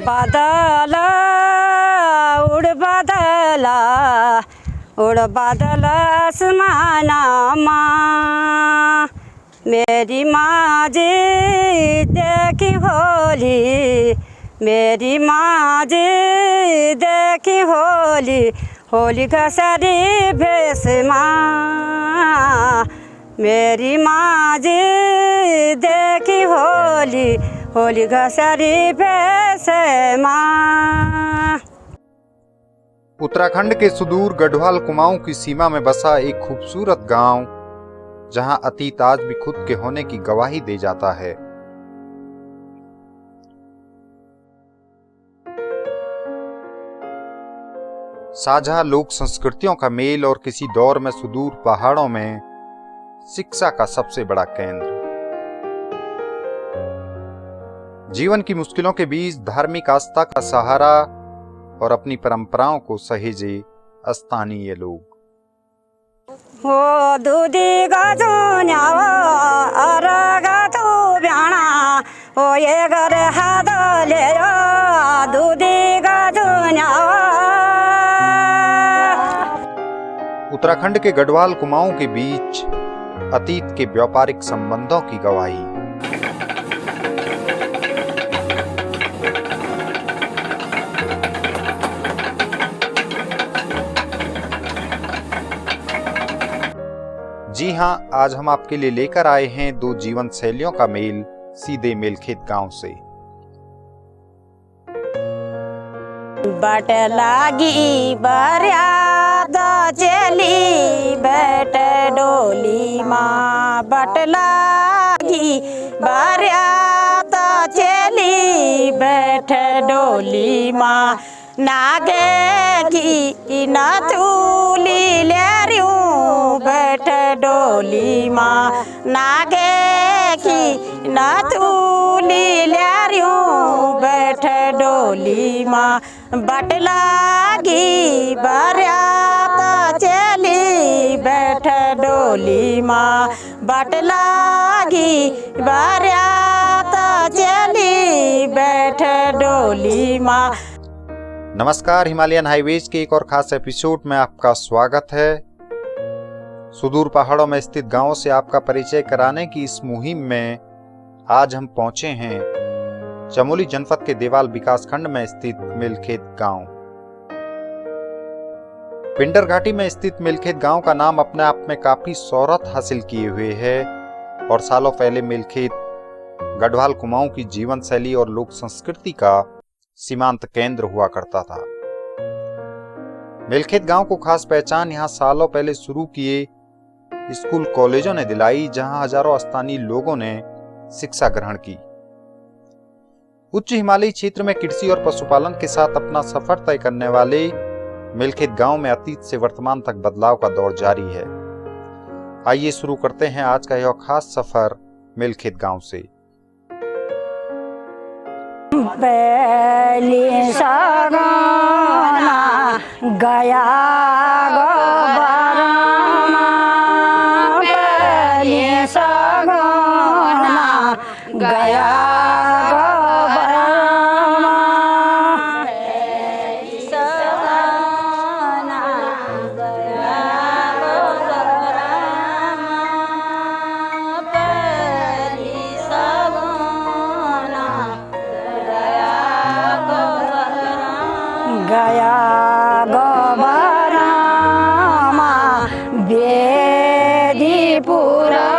बादल उड़ बादल आसमानमा मेरी माँ जी देखी होली, मेरी माँ जी देखी होली, होली का सारी भेष माँ, मेरी माँ जी देखी होली, होली का सारी भेष माँ। उत्तराखंड के सुदूर गढ़वाल कुमाऊं की सीमा में बसा एक खूबसूरत गांव, जहां अतीत आज भी खुद के होने की गवाही दे जाता है। साझा लोक संस्कृतियों का मेल और किसी दौर में सुदूर पहाड़ों में शिक्षा का सबसे बड़ा केंद्र। जीवन की मुश्किलों के बीच धार्मिक आस्था का सहारा और अपनी परंपराओं को सहेजे स्थानीय लोग। हो दूधी गजुन्यावा अरगा तू ब्याणा हो ये घर हाथ ले दूधी गजुन्यावा। उत्तराखंड के गढ़वाल कुमाऊं के बीच अतीत के व्यापारिक संबंधों की गवाही। जी हां, आज हम आपके लिए लेकर आए हैं दो जीवन शैलियों का मेल सीधे मेलखेत गांव से। बट लागी बरियाद चली बैठ डोली माँ, बट लागी बरियाद चली बैठ डोली माँ, नागे की न चूली ले रियूं बैठ डोली माँ, नागे की न चूली ले रियूं बैठ डोली माँ, बट लागी बरियात चली बैठ डोली माँ, बट लागी बरियात चली बैठ डोली माँ। नमस्कार, हिमालयन हाईवेज के एक और खास एपिसोड में आपका स्वागत है। सुदूर पहाड़ों में स्थित गांवों से आपका परिचय कराने की इस मुहिम में आज हम पहुंचे हैं चमोली जनपद के देवाल विकासखंड में स्थित मेलखेत गांव। पिंडर घाटी में स्थित मेलखेत गांव का नाम अपने आप में काफी शोहरत हासिल किए हुए है और सालों पहले मेलखेत गढ़वाल कुमाऊं की जीवन शैली और लोक संस्कृति का सीमांत केंद्र हुआ करता था। मेलखेत गांव को खास पहचान यहां सालों पहले शुरू किए स्कूल कॉलेजों ने दिलाई, जहां हजारों स्थानीय लोगों ने शिक्षा ग्रहण की। उच्च हिमालयी क्षेत्र में कृषि और पशुपालन के साथ अपना सफर तय करने वाले मेलखेत गांव में अतीत से वर्तमान तक बदलाव का दौर जारी है। आइए शुरू करते हैं आज का यह खास सफर मेलखेत गांव से। पहली सगना गया गोबरमा, पहली सगना गया गोबरमा, पहली सगना गया गोबरमा, पहली सगना गया गोबरमा बेदीपुरा,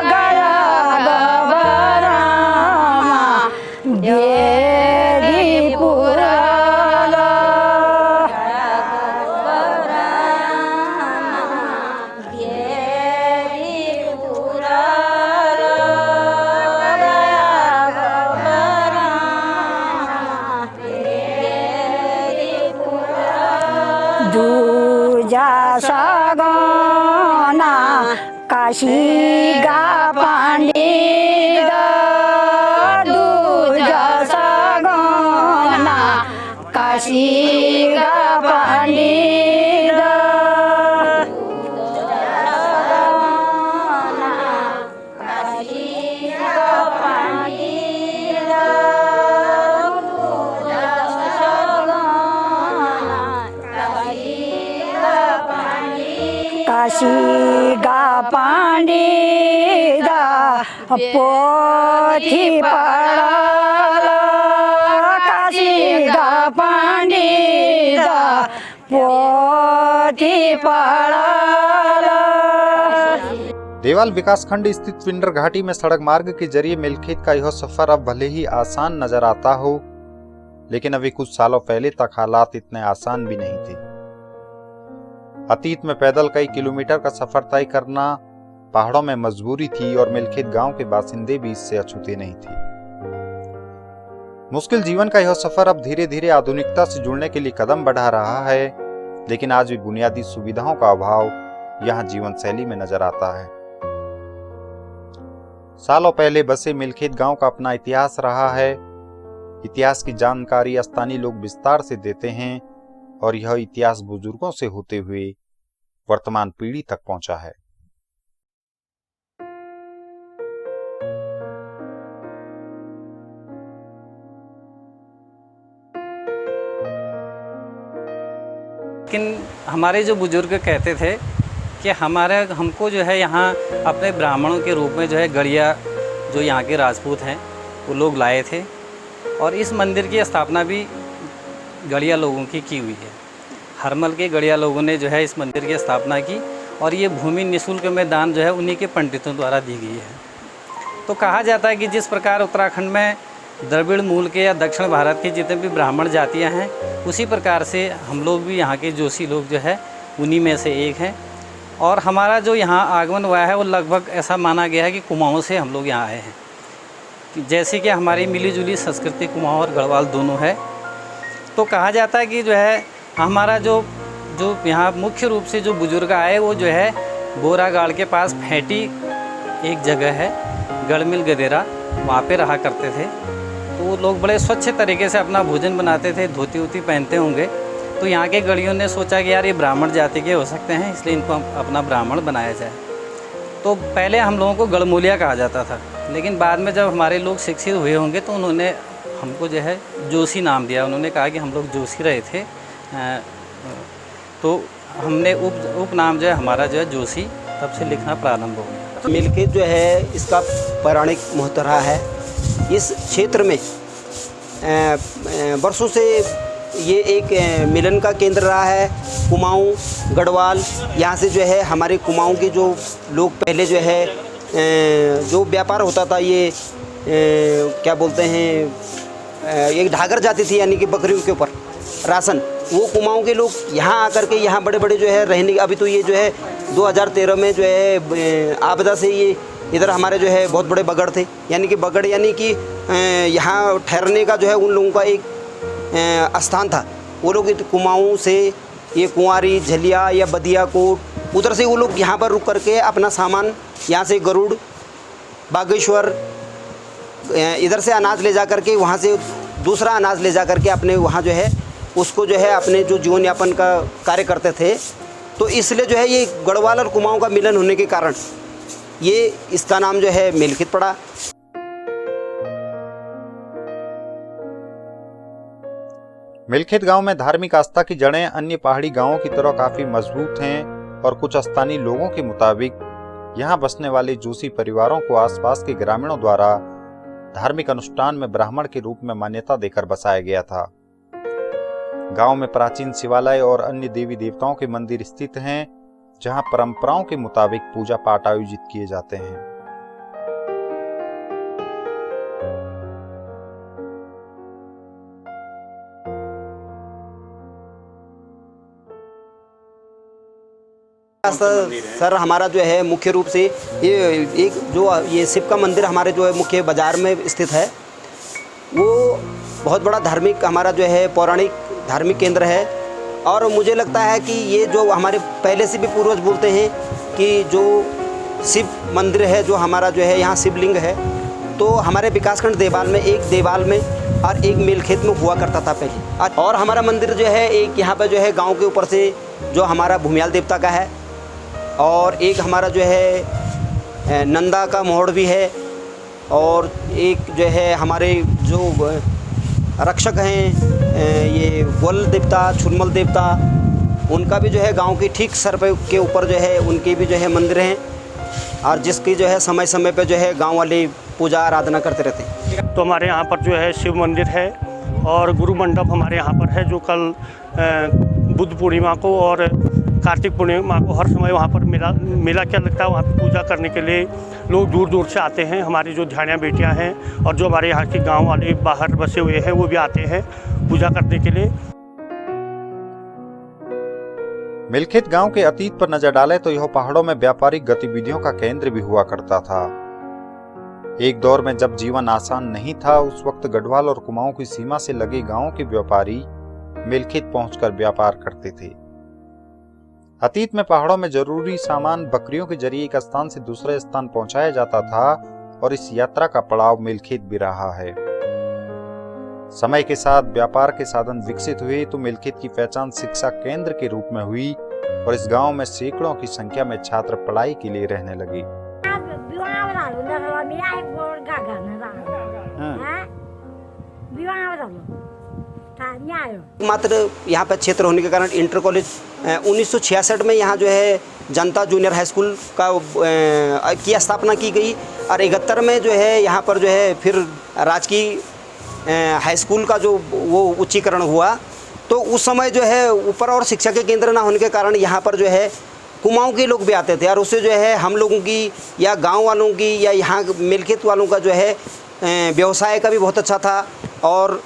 गया गोबरमा बेदीपुरा, दूजा सगना काशी गा पंडित, दूजा सगना काशी गा पंडित, काशी गा पंडित, काशी गा पंडिता पोथी पढ़ला काशी गा पंडिता पोथी पढ़ला। देवाल विकासखंड स्थित पिंडर घाटी में सड़क मार्ग के जरिए मिलखेत का यह सफर अब भले ही आसान नजर आता हो, लेकिन अभी कुछ सालों पहले तक हालात इतने आसान भी नहीं थे। अतीत में पैदल कई किलोमीटर का सफर तय करना पहाड़ों में मजबूरी थी और मिलखेत गांव के बासिंदे भी इससे अछूते नहीं थे। मुश्किल जीवन का यह सफर अब धीरे धीरे आधुनिकता से जुड़ने के लिए कदम बढ़ा रहा है, लेकिन आज भी बुनियादी सुविधाओं का अभाव यहाँ जीवन शैली में नजर आता है। सालों पहले बसे मिलखेत गांव का अपना इतिहास रहा है। इतिहास की जानकारी स्थानीय लोग विस्तार से देते हैं और यह इतिहास बुजुर्गों से होते हुए वर्तमान पीढ़ी तक पहुंचा है। लेकिन हमारे जो बुजुर्ग कहते थे कि हमको जो है यहाँ अपने ब्राह्मणों के रूप में जो है गढ़िया जो यहाँ के राजपूत हैं वो लोग लाए थे और इस मंदिर की स्थापना भी गढ़िया लोगों की हुई है। हरमल के गढ़िया लोगों ने जो है इस मंदिर की स्थापना की और ये भूमि निःशुल्क में दान जो है उन्हीं के पंडितों द्वारा दी गई है। तो कहा जाता है कि जिस प्रकार उत्तराखंड में द्रविड़ मूल के या दक्षिण भारत के जितने भी ब्राह्मण जातियाँ हैं, उसी प्रकार से हम लोग भी यहाँ के जोशी लोग जो है उन्हीं में से एक हैं। और हमारा जो यहाँ आगमन हुआ है वो लगभग ऐसा माना गया है कि कुमाऊँ से हम लोग यहाँ आए हैं। जैसे कि हमारी मिली जुली संस्कृति कुमाऊँ और गढ़वाल दोनों है, तो कहा जाता है कि जो है हमारा जो यहाँ मुख्य रूप से जो बुजुर्ग आए वो जो है बोरागाड़ के पास फेंटी एक जगह है गढ़मिल गदेरा, वहाँ पे रहा करते थे। तो वो लोग बड़े स्वच्छ तरीके से अपना भोजन बनाते थे, धोती वोती पहनते होंगे। तो यहाँ के गढ़ियों ने सोचा कि यार ये ब्राह्मण जाति के हो सकते हैं, इसलिए इनको अपना ब्राह्मण बनाया जाए। तो पहले हम लोगों को गढ़मूलिया कहा जाता था, लेकिन बाद में जब हमारे लोग शिक्षित हुए होंगे तो उन्होंने हमको जो है जोशी नाम दिया। उन्होंने कहा कि हम लोग जोशी रहे थे, तो हमने उपनाम जो है हमारा जो है जोशी तब से लिखना प्रारंभ हो गया। मिलखेत जो है इसका पौराणिक महत्व रहा है। इस क्षेत्र में वर्षों से ये एक मिलन का केंद्र रहा है। कुमाऊँ गढ़वाल, यहाँ से जो है हमारे कुमाऊँ के जो लोग पहले जो है जो व्यापार होता था, ये क्या बोलते हैं, एक ढागर जाती थी यानी कि बकरियों के ऊपर राशन, वो कुमाऊँ के लोग यहाँ आकर के यहाँ बड़े बड़े जो है रहने। अभी तो ये जो है 2013 में जो है आपदा से ये इधर हमारे जो है बहुत बड़े बगड़ थे, यानी कि बगड़ यानी कि यहाँ ठहरने का जो है उन लोगों का एक स्थान था। वो लोग कुमाऊँ से ये कुंवारी झलिया या बदियाकोट उधर से वो लोग यहाँ पर रुक करके अपना सामान यहाँ से गरुड़ बागेश्वर इधर से अनाज ले जा करके वहाँ से दूसरा अनाज ले जा करके अपने वहाँ जो है उसको जो है अपने जो जीवन यापन का कार्य करते थे। तो इसलिए जो है ये गढ़वाल और कुमाऊँ का मिलन होने के कारण ये इसका नाम जो है मिलखेत पड़ा। मिलखेत गांव में धार्मिक आस्था की जड़ें अन्य पहाड़ी गांवों की तरह काफी मजबूत हैं और कुछ स्थानीय लोगों के मुताबिक यहां बसने वाले जोशी परिवारों को आसपास के ग्रामीणों द्वारा धार्मिक अनुष्ठान में ब्राह्मण के रूप में मान्यता देकर बसाया गया था। गांव में प्राचीन शिवालय और अन्य देवी देवताओं के मंदिर स्थित हैं, जहां परंपराओं के मुताबिक पूजा पाठ आयोजित किए जाते हैं। सर हमारा जो है मुख्य रूप से ये एक जो ये शिव का मंदिर हमारे जो है मुख्य बाजार में स्थित है, वो बहुत बड़ा धार्मिक हमारा जो है पौराणिक धार्मिक केंद्र है। और मुझे लगता है कि ये जो हमारे पहले से भी पूर्वज बोलते हैं कि जो शिव मंदिर है जो हमारा जो है यहाँ शिवलिंग है, तो हमारे विकासखंड देवाल में एक देवाल में और एक मिलखेत में हुआ करता था पहले। और हमारा मंदिर जो है एक यहाँ पर जो है गांव के ऊपर से जो हमारा भूमियाल देवता का है, और एक हमारा जो है नंदा का मोहड़ भी है, और एक जो है हमारे जो रक्षक हैं ये वल देवता छुरमल देवता उनका भी जो है गांव की ठीक सर पे के ऊपर जो है उनके भी जो है मंदिर हैं, और जिसकी जो है समय समय पे जो है गांव वाले पूजा आराधना करते रहते हैं। तो हमारे यहाँ पर जो है शिव मंदिर है और गुरु मंडप हमारे यहाँ पर है, जो कल बुद्ध पूर्णिमा को और कार्तिक पूर्णिमा को हर समय वहाँ पर मेला क्या लगता है, वहाँ पर पूजा करने के लिए लोग दूर दूर से आते हैं। हमारी जो ध्यानिया बेटियाँ हैं और जो हमारे यहाँ के गांव वाले बाहर बसे हुए हैं वो भी आते हैं पूजा करने के लिए। मिलखित गांव के अतीत पर नजर डालें तो यह पहाड़ों में व्यापारिक गतिविधियों का केंद्र भी हुआ करता था। एक दौर में जब जीवन आसान नहीं था, उस वक्त गढ़वाल और कुमाऊं की सीमा से लगे गांवों के व्यापारी मिलखित पहुंचकर व्यापार करते थे। अतीत में पहाड़ों में जरूरी सामान बकरियों के जरिए एक स्थान से दूसरे स्थान पहुंचाया जाता था और इस यात्रा का पड़ाव मिलखित भी रहा है। समय के साथ व्यापार के साधन विकसित हुए तो मिलखित की पहचान शिक्षा केंद्र के रूप में हुई और इस गांव में सैकड़ों की संख्या में छात्र पढ़ाई के लिए रहने लगे। मात्र यहाँ पर क्षेत्र होने के कारण इंटर कॉलेज 1966 में यहाँ जो है जनता जूनियर हाई स्कूल की स्थापना की गई और 71 में जो है यहाँ पर जो है फिर राजकीय हाई स्कूल का जो वो उच्चीकरण हुआ। तो उस समय जो है ऊपर और शिक्षा के केंद्र ना होने के कारण यहाँ पर जो है कुमाऊं के लोग भी आते थे और उससे जो है हम लोगों की या गांव वालों की या यहाँ मिलखित वालों का जो है व्यवसाय का भी बहुत अच्छा था। और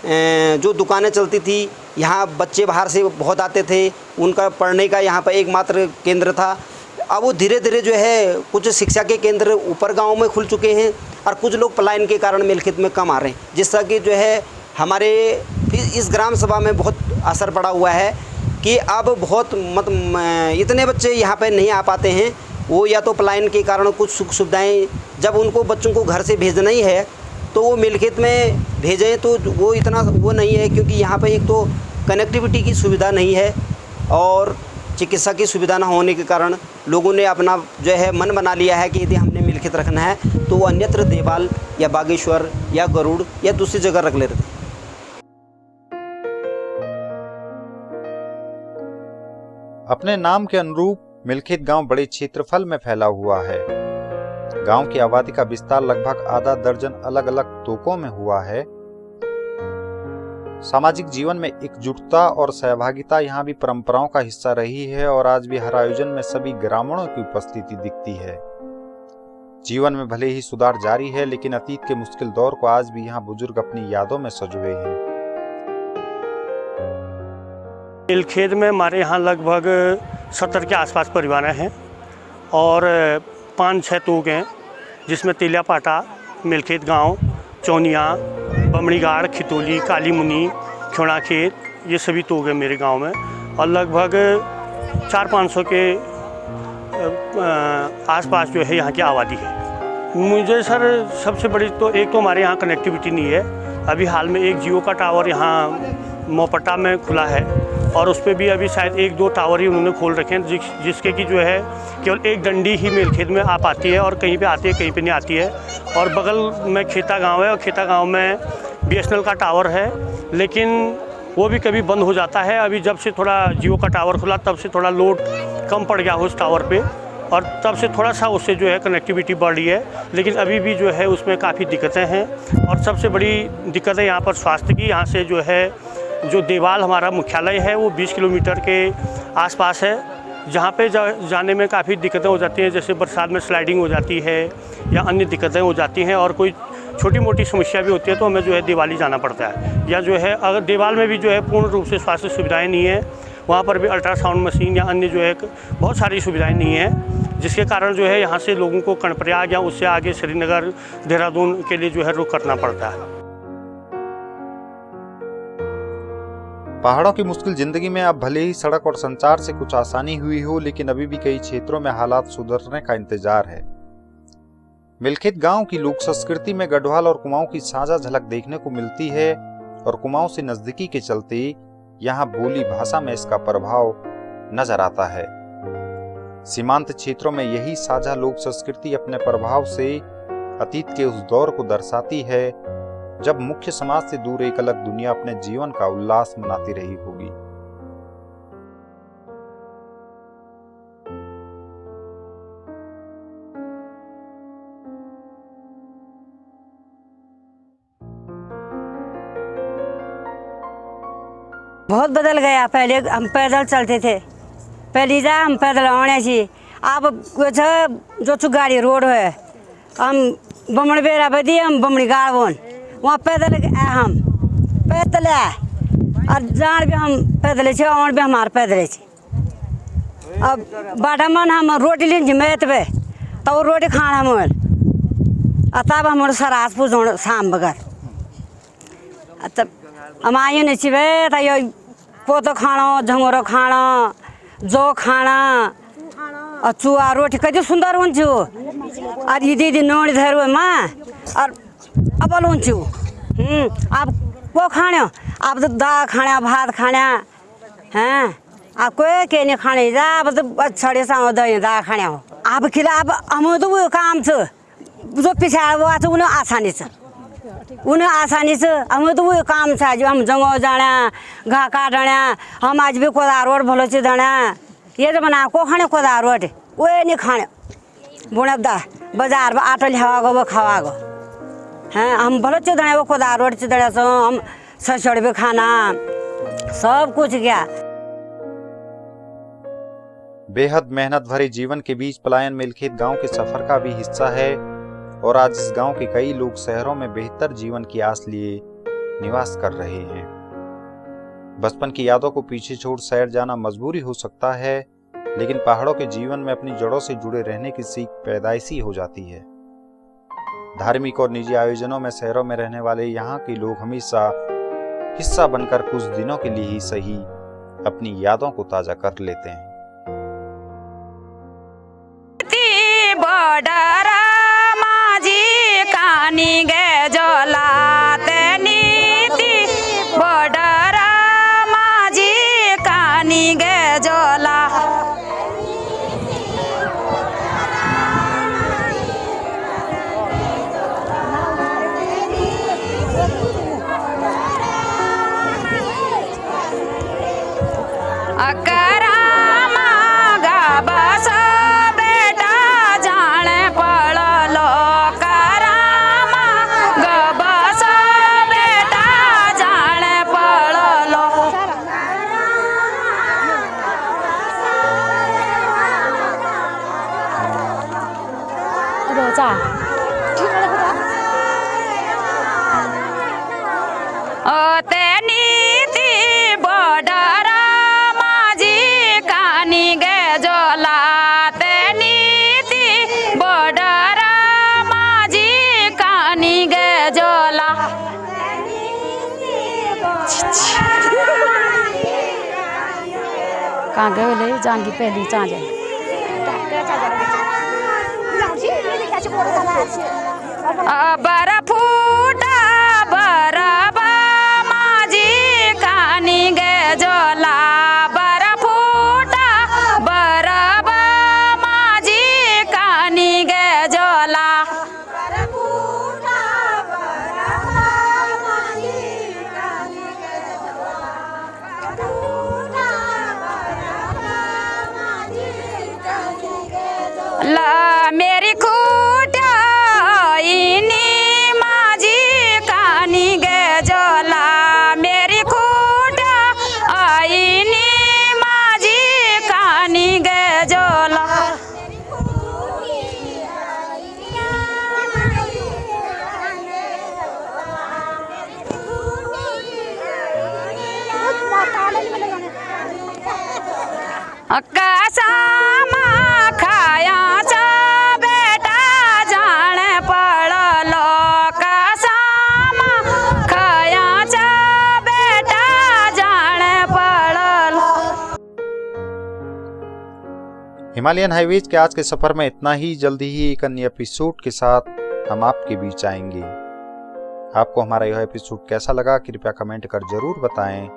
जो दुकानें चलती थी, यहाँ बच्चे बाहर से बहुत आते थे, उनका पढ़ने का यहाँ पर एकमात्र केंद्र था। अब वो धीरे धीरे जो है कुछ शिक्षा के केंद्र ऊपर गाँव में खुल चुके हैं और कुछ लोग पलायन के कारण मिलखित में कम आ रहे हैं, जिसका कि जो है हमारे इस ग्राम सभा में बहुत असर पड़ा हुआ है कि अब बहुत इतने बच्चे यहाँ पे नहीं आ पाते हैं। वो या तो पलायन के कारण कुछ सुख सुविधाएं, जब उनको बच्चों को घर से भेजना ही है तो वो मिलखित में भेजें तो वो इतना वो नहीं है, क्योंकि यहाँ पे एक तो कनेक्टिविटी की सुविधा नहीं है और चिकित्सा की सुविधा न होने के कारण लोगों ने अपना जो है मन बना लिया है कि यदि हमने मिलखित रखना है तो वो अन्यत्र देवाल या बागेश्वर या गरुड़ या दूसरी जगह रख लेते थे। अपने नाम के अनुरूप मिलखित गांव बड़े क्षेत्रफल में फैला हुआ है। गांव की आबादी का विस्तार लगभग आधा दर्जन अलग अलग तोकों में हुआ है। सामाजिक जीवन में एकजुटता और सहभागिता यहाँ भी परंपराओं का हिस्सा रही है और आज भी हर आयोजन में सभी ग्रामीणों की उपस्थिति दिखती है। जीवन में भले ही सुधार जारी है, लेकिन अतीत के मुश्किल दौर को आज भी यहाँ बुजुर्ग अपनी यादों में सजोए हैं। मिलखित में हमारे यहाँ लगभग 70 के आसपास परिवार हैं और 5-6 तोग हैं, जिसमें तिलियापाटा, मिलखित गांव, चौनिया, बमड़ीगाड़, खितौली, काली मुनी, खेड़ा-खेत, ये सभी तोग हैं मेरे गांव में और लगभग 400-500 के आसपास जो है यहाँ की आबादी है। मुझे सर सबसे बड़ी तो एक तो हमारे यहाँ कनेक्टिविटी नहीं है। अभी हाल में एक जियो का टावर यहाँ मोपट्टा में खुला है और उस पर भी अभी शायद 1-2 टावर ही उन्होंने खोल रखे हैं, जिसके कि जो है केवल एक डंडी ही मिलखित में आ पाती है और कहीं पे आती है, कहीं पे नहीं आती है। और बगल में खेता गांव है और खेता गांव में BSNL का टावर है, लेकिन वो भी कभी बंद हो जाता है। अभी जब से थोड़ा जियो का टावर खुला तब से थोड़ा लोड कम पड़ गया उस टावर पे और तब से थोड़ा सा उससे जो है कनेक्टिविटी बढ़ रही है, लेकिन अभी भी जो है उसमें काफ़ी दिक्कतें हैं। और सबसे बड़ी दिक्कत है यहाँ पर स्वास्थ्य की। यहाँ से जो है जो देवाल हमारा मुख्यालय है वो 20 किलोमीटर के आसपास है, जहाँ पे जाने में काफ़ी दिक्कतें हो जाती हैं, जैसे बरसात में स्लाइडिंग हो जाती है या अन्य दिक्कतें हो जाती हैं और कोई छोटी मोटी समस्या भी होती है तो हमें जो है देवाली जाना पड़ता है। या जो है अगर देवाल में भी जो है पूर्ण रूप से स्वास्थ्य सुविधाएं नहीं है, वहाँ पर भी अल्ट्रासाउंड मशीन या अन्य जो है बहुत सारी सुविधाएं नहीं है, जिसके कारण जो है यहाँ से लोगों को कर्णप्रयाग या उससे आगे श्रीनगर, देहरादून के लिए जो है रुख करना पड़ता है। पहाड़ों की मुश्किल जिंदगी में अब भले ही सड़क और संचार से कुछ आसानी हुई हो, लेकिन अभी भी कई क्षेत्रों में हालात सुधरने का इंतजार है। मिलखित गांव की लोक संस्कृति में गढ़वाल और कुमाऊं की साझा झलक देखने को मिलती है और कुमाऊं से नजदीकी के चलते यहाँ बोली भाषा में इसका प्रभाव नजर आता है। सीमांत क्षेत्रों में यही साझा लोक संस्कृति अपने प्रभाव से अतीत के उस दौर को दर्शाती है जब मुख्य समाज से दूर एक अलग दुनिया अपने जीवन का उल्लास मनाती रही होगी। बहुत बदल गया। पहले हम पैदल चलते थे, पहले जा हम पैदल आने छी। अब जो छु गाड़ी रोड है, हम बमण बेरा बदी हम बमणी गाड़वन वहाँ पैदल हम पैदल और जान भी हम पैदल छे और भी हमार पैदल छे। अब बाटा मन हम रोटी लीन मैत बे तब रोटी खाना हम तब हम सरास पूछ शाम बगर तब हम आयु नहीं छिबे तो पोतो खाना झंगोरो खाना जो खाना और चुआ रोटी कति सुंदर हुन्छु और दीदी नोड़ी धर माँ और अपल हुन्छु। अब को खाने अब तो दाल खाने भात खाने हैं अब कोई के नहीं खाने जा अब तो छड़े सा दही दाल खाने हो। अब खिला अब हम तो वो काम छ जो पिछाड़ वो आज उन्हें आसानी से हम तो वो काम छ जो हम जंगो जाना घा काटना हम आज भी कोदार रोड भलो से दाना ये तो बना को खाने कोदार रोड वो नहीं खाने बुढ़ा दा बाजार में आटो लिया गो वो खावा गो हैं हम भलो से दाने वो कोदार रोड से दाने सो हम ससुर भी खाना सब कुछ क्या। बेहद मेहनत भरे जीवन के बीच पलायन मिलखेत गांव के सफर का भी हिस्सा है और आज इस गांव के कई लोग शहरों में बेहतर जीवन की आस लिए निवास कर रहे हैं। बचपन की यादों को पीछे छोड़ शहर जाना मजबूरी हो सकता है, लेकिन पहाड़ों के जीवन में अपनी जड़ों से जुड़े रहने की सीख पैदाइशी हो जाती है। धार्मिक और निजी आयोजनों में शहरों में रहने वाले यहाँ के लोग हमेशा हिस्सा बनकर कुछ दिनों के लिए ही सही अपनी यादों को ताजा कर लेते हैं। कानी गे जोला नीति बॉर्डर माझी कानी गे जोला अकरामा गाबस बेटा जाने पड़लो करामा गाबस बेटा जाने पड़लो रोजा ओ तेनीति बॉर्डर माझी कानी गे जोला तेनीति बॉर्डर माझी कानी गे जोला कहाँ गए ले जान की पहली चाँज बर्फ फूटा बर्फ माझी कानी गे जोला बर्फ फूटा बर्फ माझी कानी गे जोला ला मेरी खूटा इनी माझी कानी गे जोला मेरी खूटा आईनी माझी कानी गे जोला कासामा खाया चा बेटा जाने पड़लो कासामा खाया चा बेटा जाने पड़लो। हिमालयन हाईवेज के आज के सफर में इतना ही। जल्दी ही एक अन्य एपिसोड के साथ हम आपके बीच आएंगे। आपको हमारा यह एपिसोड कैसा लगा कृपया कमेंट कर जरूर बताएं।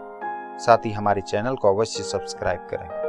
साथ ही हमारे चैनल को अवश्य सब्सक्राइब करें।